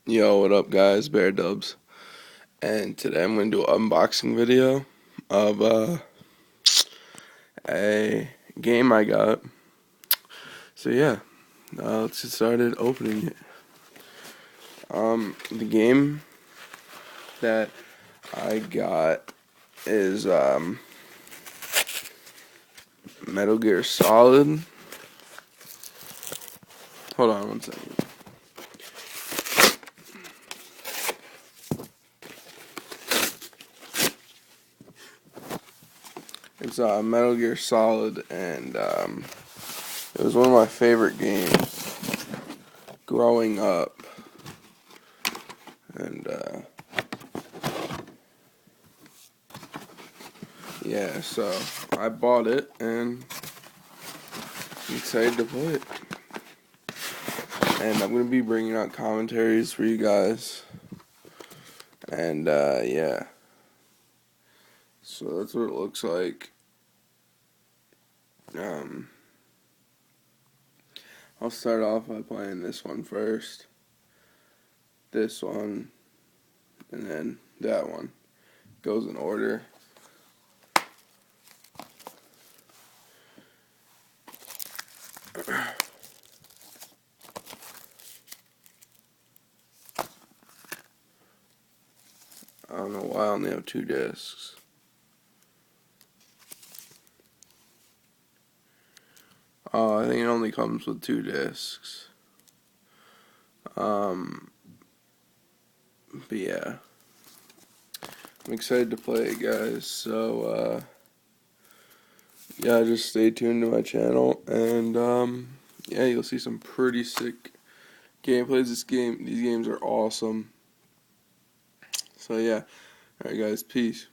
Yo, what up, guys? Bear Dubs, and today I'm going to do an unboxing video of a game I got. So yeah, let's get started opening it. The game that I got is Metal Gear Solid. Hold on one second. It's Metal Gear Solid, and it was one of my favorite games growing up. And yeah, so I bought it and I'm excited to play it. And I'm going to be bringing out commentaries for you guys. And yeah, so that's what it looks like. I'll start off by playing this one first, this one, and then that one. Goes in order. I don't know why I only have 2 discs. Oh, I think it only comes with 2 discs. But yeah, I'm excited to play it, guys. So yeah, just stay tuned to my channel, and yeah, you'll see some pretty sick gameplays. These games are awesome. So yeah, alright guys, peace.